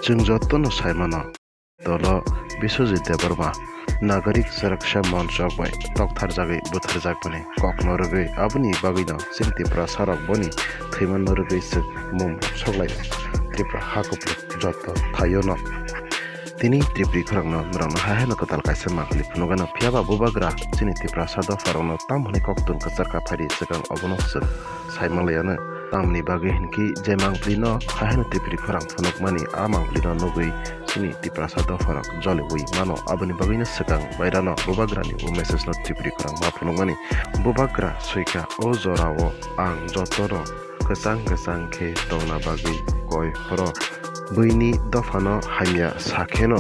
जों जत्न साइमानो दल बिश्वजित देबबर्मा नागरिक सुरक्षा मंच अगबाय तख्तार जागै बुथार जागबने कखनो रगै आबनि बागैनो जों त्रिपुरा सारक बनि थैमान रगै सो मुम सगलाय त्रिपुरा हाकप्ल जत थायोनो तिनी त्रिपुरी खरंनो मरंनो हाहेनो कताल काइसे माखलि फुनुगानो फियाबा बुबाग्रा जोंनि त्रिपुरा सादा फारौनो ताम हनै कक्तुन कचारका फारि सिगां अबनो जों साइमालायानो तामनि बागै हिनखि जे मांग्लिनो हाहेनो त्रिपुरी खरं फुनुगमानि आ मांग्लिनो नुगै जोंनि त्रिपुरा सादा फारक जले वै मानो आबनि बागैनो सिगां बायरानो बुबाग्रानि उ मेसेजनो त्रिपुरी खरं मा फुनुगमानि बुबाग्रा सुइका ओ जरावो आं जतनो गोसां गोसां खे तंना बागै गय हरो बैनि दफानो हामिया साखेनो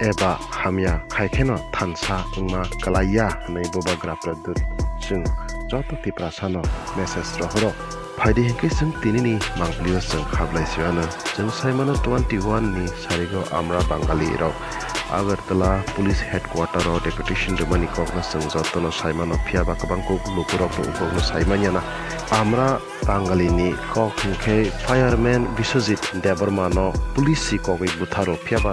एबा हामिया खायखेनो थानसा उमा कलाया नै बुबाग्राफ्रा दुत जों जत त्रिपुरा सानो मेसेज रहरो फायदे हेंखे जों तिनिनि मांग्लियो जों हाबलायसियानो जों साइमानो 21 नि सारिगो आमरा बांगाली राव आगरतला पुलिस हेडक्वार्टर डेपुटेशन रमनी कखनो जों जतनो साइमानो फियाबा गोबांखौ लुकुराव उगनो साइमानियाना आमरा बांगालीनि कक हेंखे फायारमैन बिश्वजित देबबर्मानो पुलिसि कगै बुथारो फियाबा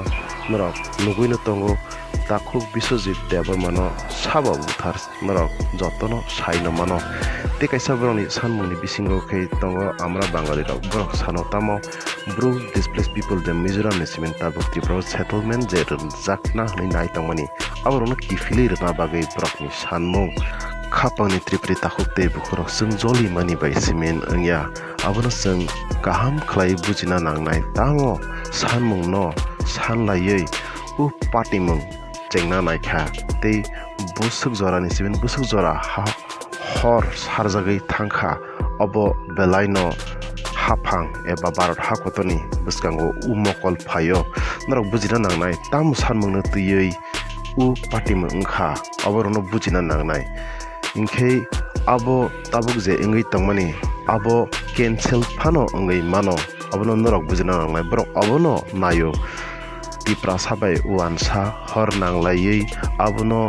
मरक लुगैनो तंगो ताखुक बिश्वजित देबबर्मानो साबा बुथार मरक जतनो साइनो मानो ते काइसा ब्रनि सानमुंनि बिसिंगो खे तंगो आमरा बांगाली राव ब्रक सानो तामो ब्रु डिसप्लेस पिपल द मिजोराम नेसिमेन ताबुक त्रिपुरा सेटलमेंट जे जाकना हनै नाय तंगमानि आबरनो किफिलि रना बागै ब्रकनि सानमुं खापांनि त्रिपुरी ताखुक ते बुखरो जों जलि मानि बाय सिमेन ओंया आबनो जों गाहाम खलाय बुजिना नांनाय तांगो सानमुं न सानलायै उ पाटिमुं जेंना नायखा ते बुसुक जरानि सिमेन बुसुक जरा हर सारजागै थांखा अब बेलायनो हाफां एबा भारत हाकतनि बिस्कांगो उमकल फायो नरक बुजिना नांनाय ताम सानमुंनो तुयै उ पाटिमुं ओंखा आबरनो बुजिना नांनाय इनखे आबो ताबुक जे इंगै तंमानि आबो कैंसिल फानो इंगै मानो आबनो नरक बुजिना नांनाय ब्रक आबनो नायो त्रिपुरा साबाय उवानसा हर नांलायै आबनो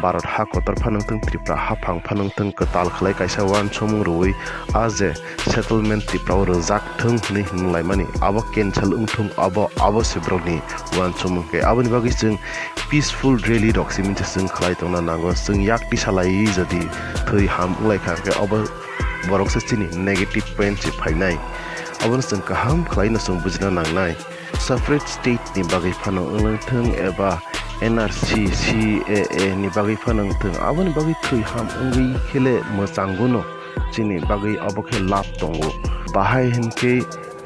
भारत हाकतर फानोंथों त्रिपुरा हाफां फानोंथों कताल खलाय काइसा वान समु रुई आजे सेटलमेंट त्रिपुरा रजाकथों हनै होनलाय मानि आबो कैंसिल उंथुं आबो सिब्रनि वान समु के आबनि बागै जों पीसफुल रैली रक्सि मिनसे जों खलाय तंना नांगो जों याकटि सालायै जदि थै हाम उलायखा के अब बरकसे चिनि नेगेटिभ पॉइंट से फाइनाय आबनो जों गाहाम खलायनो जों बुजिना नांनाय सेपारेट स्टेट नि बागै फानो उलथों एबा एनआरसी सीएए नि बागै फानोंथों आबनि बागै थै हाम उंगै खेले मोजांगुनो चिनि बागै अबखे लाभ दंगो बाहाय हिनके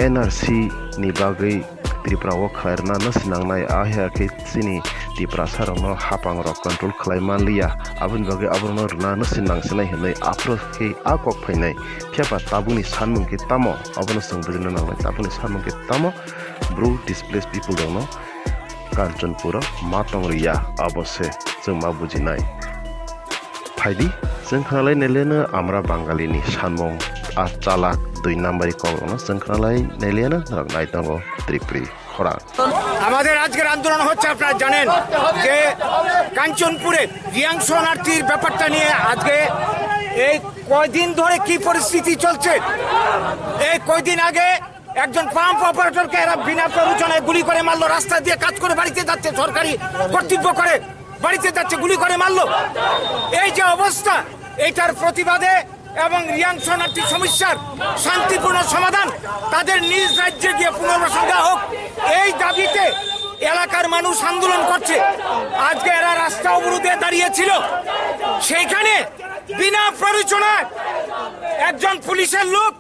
एनआरसी नि बागै त्रिपुरा व खैरना नसिनांनाय आहायाखै चिनि त्रिपुरा सारंनो हापां रक कंट्रोल खलायमान लिया आबनि बागै आबरनो रना नसिनांसनाय हनै आफ्रोखे आकक फैनाय फियाबा ताबुनि सानमुंके तामो आबनो जों बुजिनो नांनाय ताबुनि सानमुंके तामो ब्रु डिसप्लेस पिपल दंनो कांचनपुर मातंगरिया अबसे जों मा बुजिनाय फायदि जों खालाय नेलेनो आमरा बांगालीनि सानमुं आचालाक 2 नाम्बारि कगनो जों खालाय नेलेनो नाय दंगो त्रिपुरी खरा আমাদের আজকের আন্দোলন হচ্ছে আপনারা জানেন যে কাঞ্চনপুরে রিয়াং শরণার্থীর ব্যাপারটা নিয়ে আজকে এই কয়দিন ধরে কি পরিস্থিতি চলছে এই কয়দিন আগে একজন পাম্প অপারেটরকে এরা বিনা প্ররোচনায় গুলি করে মারলো রাস্তা দিয়ে কাজ করে বাড়িতে যাচ্ছে সরকারি কর্তৃপক্ষ করে বাড়িতে যাচ্ছে গুলি করে মারলো এই যে অবস্থা এটার প্রতিবাদে এবং রিয়াং শরণার্থী সমস্যার শান্তিপূর্ণ সমাধান তাদের নিজ রাজ্যে গিয়ে পুনর্বাসন দেওয়া হোক এই দাবিতে এলাকার মানুষ আন্দোলন করছে আজকে এরা রাস্তা অবরোধে দাঁড়িয়েছিল সেইখানে বিনা প্ররোচনায় একজন পুলিশের লোক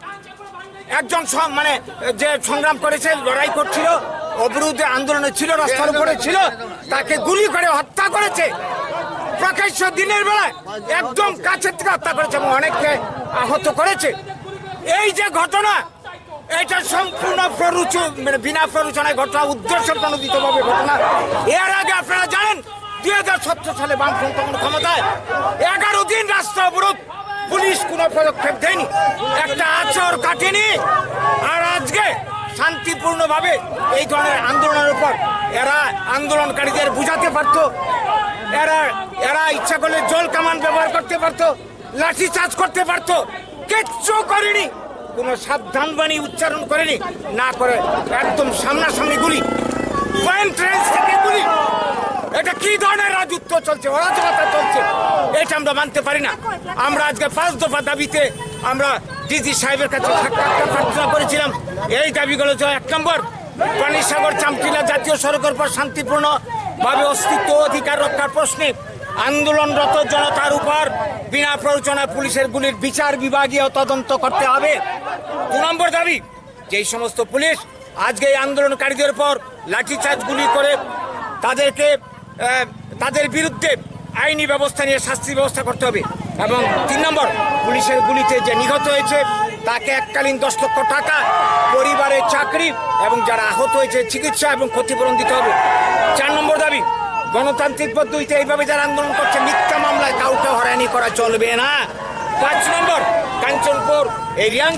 একজন মানে যে সংগ্রাম করেছে লড়াই করছিল অবরোধে আন্দোলনে ছিল রাস্তার উপরে ছিল তাকে গুলি করে হত্যা করেছে প্রকাশ্য দিনের বেলায় একদম কাছে থেকে হত্যা করেছে এবং অনেককে আহত করেছে এই যে ঘটনা এটা সম্পূর্ণ মানে বিনা প্ররোচনায় ঘটনা উদ্দেশ্য প্রণোদিতভাবে ঘটনা এর আগে আপনারা জানেন 2017 সালে বামফ্রন্ট ক্ষমতায় 11 দিন রাস্তা অবরোধ পুলিশ কোনো পদক্ষেপ দেয়নি একটা আচর কাটেনি আর আজকে শান্তিপূর্ণভাবে এই ধরনের আন্দোলনের উপর এরা আন্দোলনকারীদের বুঝাতে পারতো এরা ইচ্ছা করলে জল কামান ব্যবহার করতে পারতো লাঠি চার্জ করতে পারতো কিচ্ছু করেনি কোনো সাবধানবাণী উচ্চারণ করেনি, না করে একদম সামনাসামনি গুলি, পয়েন্ট রেঞ্জ থেকে গুলি। এটা কি ধরনের রাজত্ব চলছে, অরাজকতা চলছে, এটা আমরা মানতে পারি না। আমরা আজকে 5 দফা দাবিতে আমরা ডিজি সাহেবের কাছে সাক্ষাৎকার প্রার্থনা করেছিলাম। এই দাবিগুলো হচ্ছে 1 নম্বর, পানিসাগর চামটিলা জাতীয় সড়কের পর শান্তিপূর্ণভাবে অস্তিত্ব অধিকার রক্ষার প্রশ্নে আন্দোলনরত জনতার উপর বিনা প্ররোচনায় পুলিশের গুলির বিচার বিভাগীয় তদন্ত করতে হবে। 2 নম্বর দাবি, যেই সমস্ত পুলিশ আজকে এই আন্দোলনকারীদের উপর লাঠিচার্জ গুলি করে তাদের বিরুদ্ধে আইনি ব্যবস্থা নিয়ে শাস্তির ব্যবস্থা করতে হবে। এবং 3 নম্বর, পুলিশের গুলিতে যে নিহত হয়েছে তাকে এককালীন 10 লক্ষ টাকা, পরিবারের চাকরি এবং যারা আহত হয়েছে চিকিৎসা এবং ক্ষতিপূরণ দিতে হবে। 4 নম্বর দাবি, গণতান্ত্রিক পদ্ধতিতে এইভাবে যারা আন্দোলন করছে মিথ্যা মামলায় কাউকে হয়রানি করা চলবে না। 5 নম্বর, কাঞ্চনপুর এই রিয়াং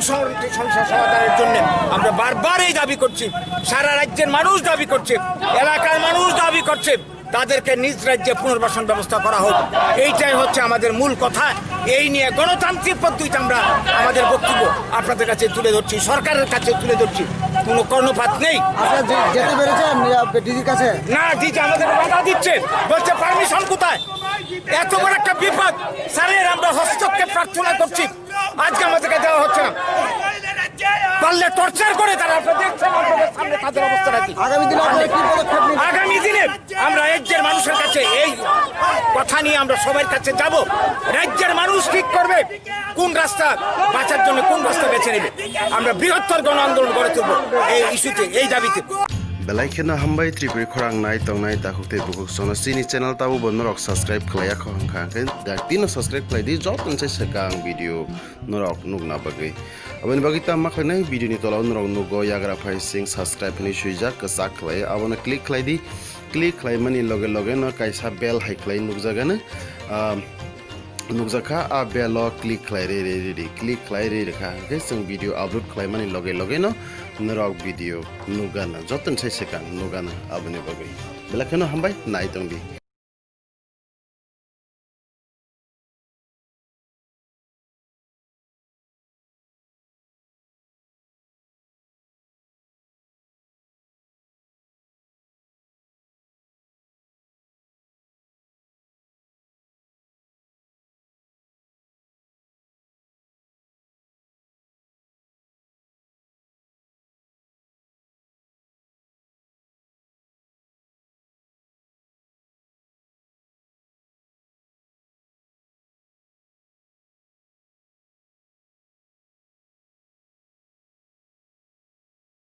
সমস্যা সমাধানের জন্য আমরা বারবার এই দাবি করছি, সারা রাজ্যের মানুষ দাবি করছে, এলাকার মানুষ দাবি করছে, তাদেরকে নিজ রাজ্যে পুনর্বাসন ব্যবস্থা করা হোক। এইটাই হচ্ছে আমাদের মূল কথা। এই নিয়ে গণতান্ত্রিক পদ্ধতিতে আমরা আমাদের বক্তব্য আপনাদের কাছে তুলে ধরছি, সরকারের কাছে তুলে ধরছি, কোনো কর্ণপাত নেই। আপনারা যেতে পেরেছেন ডিজির কাছে? না, ডিজি আমাদের বাধা দিচ্ছে, বলছে পারমিশন কোথায়। এত বড় একটা বিপদ, স্যারের আমরা হস্তক্ষেপ প্রার্থনা করছি, আজকে আমাদেরকে দেওয়া হচ্ছে না। পারলে টর্চার করে তারা, আপনারা দেখছেন আপনাদের সামনে তাদের অবস্থাটা কি। আগামী দিনে আপনারা কি পদক্ষেপ নেবেন? আগামী দিনে আমরা রাজ্যের মানুষের কাছে এই কথা নিয়ে আমরা সবার কাছে যাব। রাজ্যের মানুষ ঠিক করবে কোন রাস্তা বাঁচার জন্য কোন রাস্তা বেছে নেবে। আমরা বৃহত্তর গণ আন্দোলন গড়ে তুলব এই ইস্যুতে, এই দাবিতে। Belaikena hambai tripuri khorang nai tongnai takukte bukuk sono sini channel tabu bon norok subscribe khlaya khangkhang tino subscribe khlai di jot tonse sekang video norok nugna bagai aboni bagi ta makhlai video ni tolaw norok nugo yagra phai sing subscribe ni suijak kasak khlai abona click khlai di click khlai mani loge loge no kaisa bell hai khlai nugjagana nukjaka a bell click khlai re click khlai re rekha ke sing video upload khlai mani loge loge no norok video nugana joton sai sekang nugana aboni bagai belakeno hambai nai tongdi।